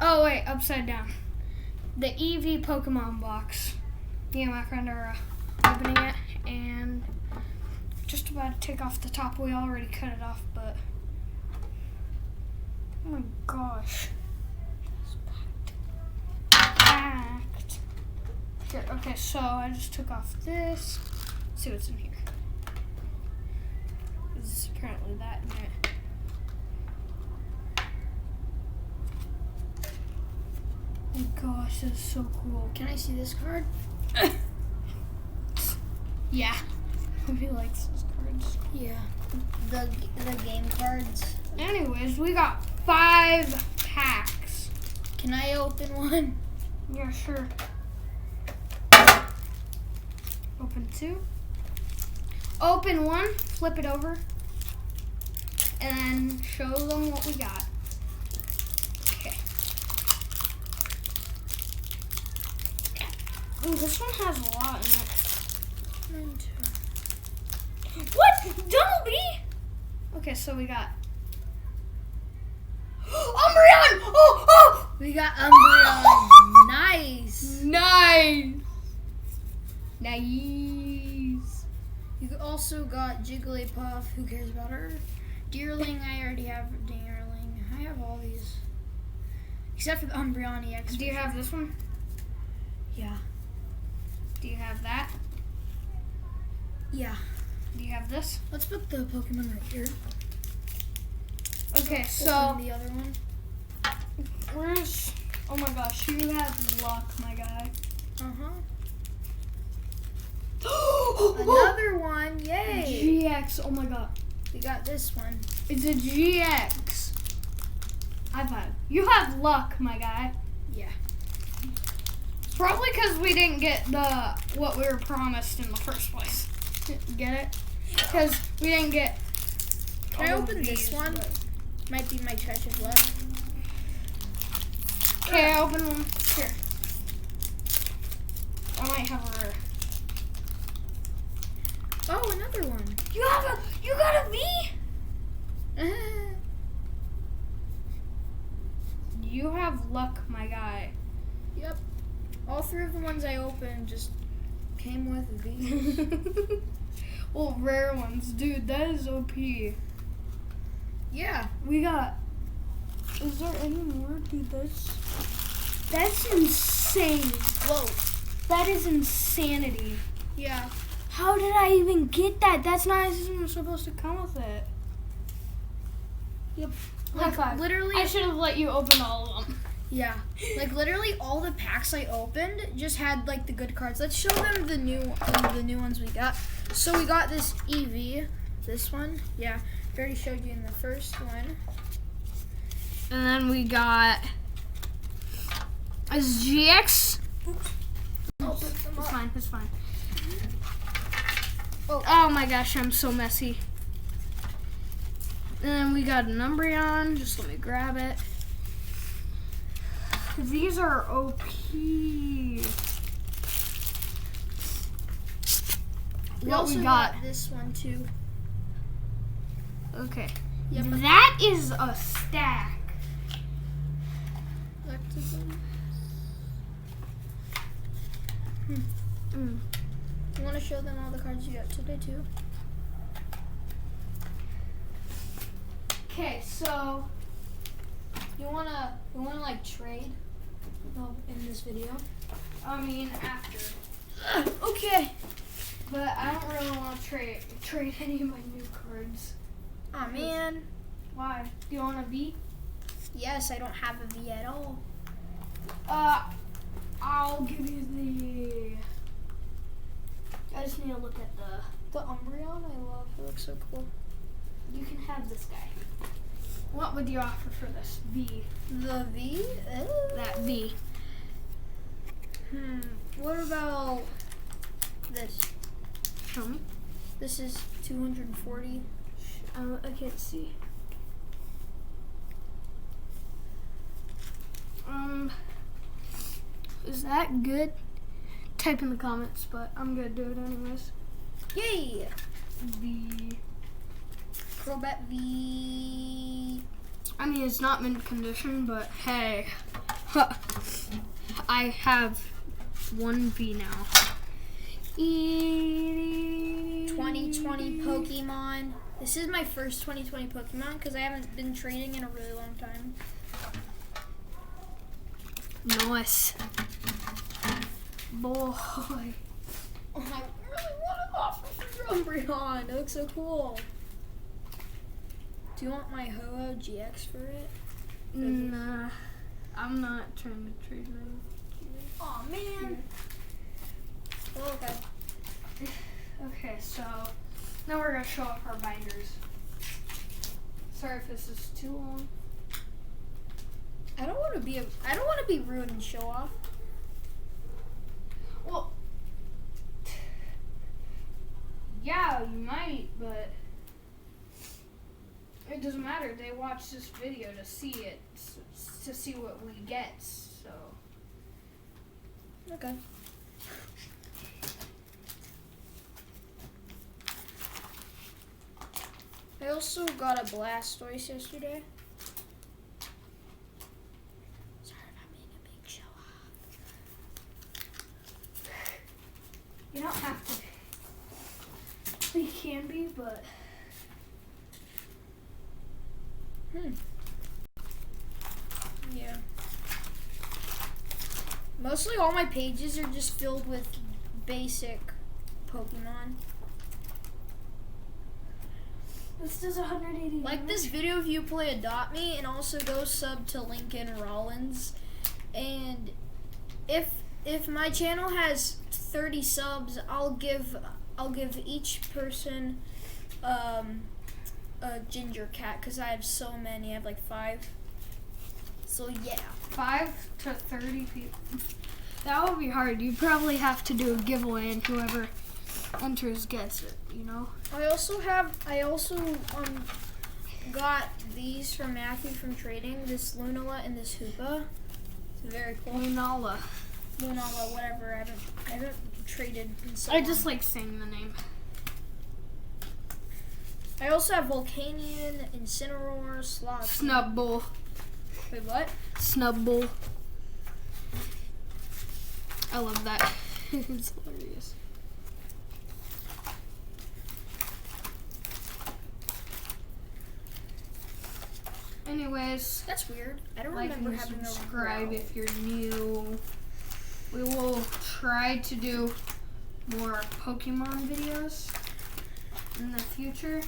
Oh wait, upside down. The Eevee Pokemon box. Me and my friend are opening it, and just about to take off the top. We already cut it off, but oh my gosh, it's packed. Here, okay, so I just took off this. Let's see what's in here. This is apparently that in it. Oh my gosh, this is so cool. Can I see this card? Yeah. Who likes those cards? Yeah. The game cards. Anyways, we got 5 packs. Can I open one? Yeah, sure. Open 2. Open 1, flip it over, and then show them what we got. Okay. Ooh, this one has a lot in it. Mine too. What? Double B? Okay, so we got Umbreon! Oh! We got Umbreon. Nice. Nice! Nice. You also got Jigglypuff. Who cares about her? Deerling, I already have Deerling. I have all these. Except for the Umbreon EX. Do you have this one? Yeah. Do you have that? Yeah. Do you have this? Let's put the Pokemon right here. Okay, Open so the other one. where's... Oh my gosh, you have luck, my guy. Another one. Yay. GX, oh my god. We got this one. It's a GX. High five. You have luck, my guy. Yeah. Probably because we didn't get what we were promised in the first place. Get it? Because we didn't get... Can I all of open this these, one? but- Might be my touch of luck. Okay, I open one. Here. I might have a rare. Oh, another one. You got a V? You have luck, my guy. Yep. All 3 of the ones I opened just came with a V. Well, rare ones. Dude, that is OP. Yeah. We got... Is there any more? Dude, that's insane. Whoa. That is insanity. Yeah. How did I even get that? That's not even supposed to come with it. Yep. High five. Literally. I should have let you open all of them. Yeah. Like literally all the packs I opened just had like the good cards. Let's show them the new ones we got. So we got this Eevee. This one. Yeah. I already showed you in the first one. And then we got a GX. I'll put them It's up. fine, it's fine. Oh. My gosh, I'm so messy. And then we got an Umbreon. Just let me grab it. These are OP. We What also we got? this one too. Okay. Yep. That is a stack. You want to show them all the cards you got today too? Okay, so You wanna like trade? No, in this video. I mean after. Okay. But I don't really want to trade any of my new cards. Oh man. Why? Do you want a V? Yes, I don't have a V at all. I'll give you the... I just need to look at The Umbreon, I love. It looks so cool. You can have this guy. What would you offer for this V? The V? That V. What about this? Show me. This is 240. I can't see. Is that good? Type in the comments, but I'm gonna do it anyways. Yay! V. Crobat V. I mean, it's not mint condition, but hey. I have 1V now. 2020 Pokemon. This is my first 2020 Pokemon because I haven't been trading in a really long time. Nice. Boy. Oh, I really want to offer for Umbreon. It looks so cool. Do you want my Ho-Oh GX for it? Nah. I'm not trying to trade mine. Oh man. Oh, okay. Okay, so now we're gonna show off our binders. Sorry if this is too long. I don't want to be rude and show off. Well, yeah, you might, but it doesn't matter. They watch this video to see it, to see what we get. So Okay. I also got a Blastoise yesterday. Sorry about being a big show off. you don't have to. We can be, but Yeah. Mostly all my pages are just filled with basic Pokemon. this does 180. Like this video if you play Adopt Me, and also go sub to Lincoln Rollins. And if my channel has 30 subs, I'll give each person a ginger cat because I have so many. I have like 5. So yeah. 5 to 30 people. That would be hard. You probably have to do a giveaway, and whoever enters gets it. You know. I also got these from Matthew from trading. This Lunala and this Hoopa. It's very cool. Lunala. Lunala, whatever. I haven't traded in so I long. just like saying the name. I also have Volcanion, Incineroar, Slot. Snubbull. Wait, what? Snubbull. I love that. It's hilarious. Anyways, That's weird. I don't like remember and having subscribe a if you're new. We will try to do more Pokemon videos in the future.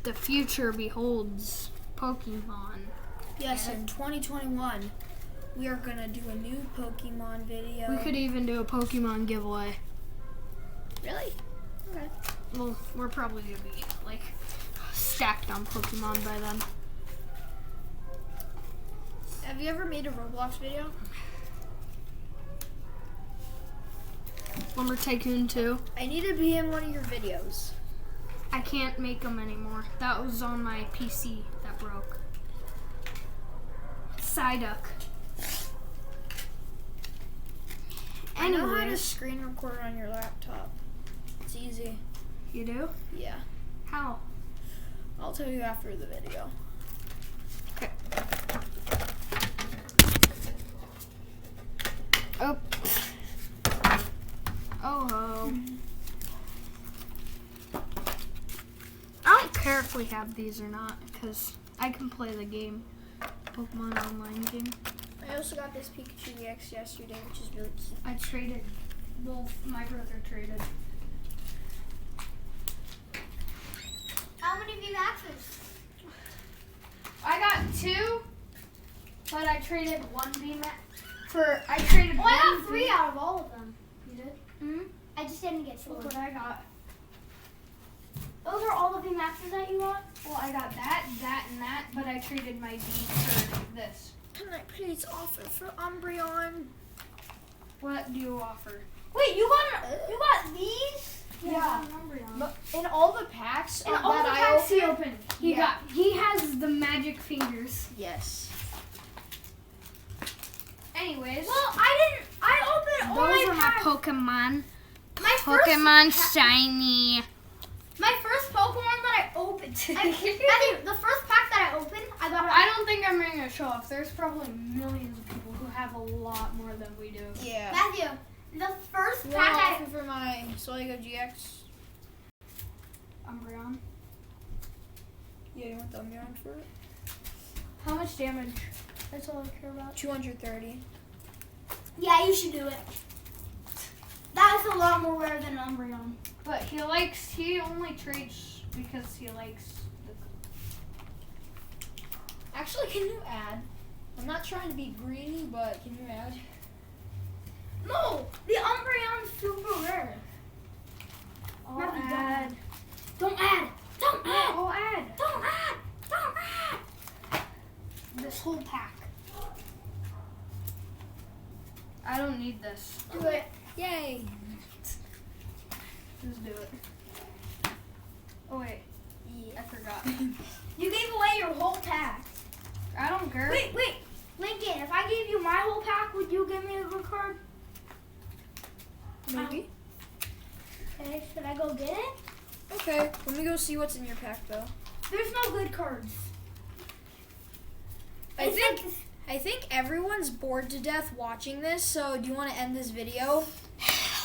The future beholds Pokemon. Yes, in 2021, we are gonna do a new Pokemon video. We could even do a Pokemon giveaway. Really? Okay. Well, we're probably gonna be like stacked on Pokemon by then. Have you ever made a Roblox video? Lumber Tycoon 2. I need to be in one of your videos. I can't make them anymore. That was on my PC that broke. Psyduck. I know how to Anyways, screen record on your laptop. It's easy. you do? Yeah. How? I'll tell you after the video. Okay. Oh. Oh. I don't care if we have these or not, because I can play the game. Pokemon Online game. I also got this Pikachu EX yesterday, which is really cute. I traded. Well, my brother traded. How many VMAXs? I got 2, but I traded 1 VMAX. I traded Oh, one. I got 3 out of all of them. You did? Hmm? I just didn't get 4. Look what I got. Those are all the VMAXs that you got? Well, I got that, and that, but I traded my V for this. Can I please offer for Umbreon? What do you offer? Wait, you got these? Yeah. Umbreon. In all the packs In that all the I packs he opened. He has the magic fingers. Yes. Anyways, Well, I opened all those my are my packs. Pokemon. My first Pokemon pack- shiny. My first Pokemon that I opened. I think the first pack that I opened, I got I don't think I'm off, there's probably millions of people who have a lot more than we do. Yeah. Matthew, the first You pack want I offer for my Soligo GX? Umbreon. Yeah, you want the Umbreon for it? How much damage? That's all I care about. 230. Yeah, you should do it. That is a lot more rare than Umbreon. But he only trades because he likes the. Actually, can you add? I'm not trying to be greedy, but can you add? No, the Umbreon's super rare. I'll Matthew, add. Don't add. Don't add. I'll add Don't add. Don't add. this whole pack. I don't need this. Do it. Yay. Just do it. Oh wait, I forgot. You gave away your whole pack. I don't care. Wait, Lincoln, if I gave you my whole pack, would you give me a good card? Maybe. Okay, should I go get it? Okay, let me go see what's in your pack, though. There's no good cards. I think everyone's bored to death watching this, so do you want to end this video?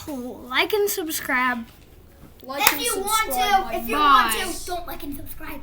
Like and subscribe. Like If and you subscribe, want my to, Bye. don't like and subscribe.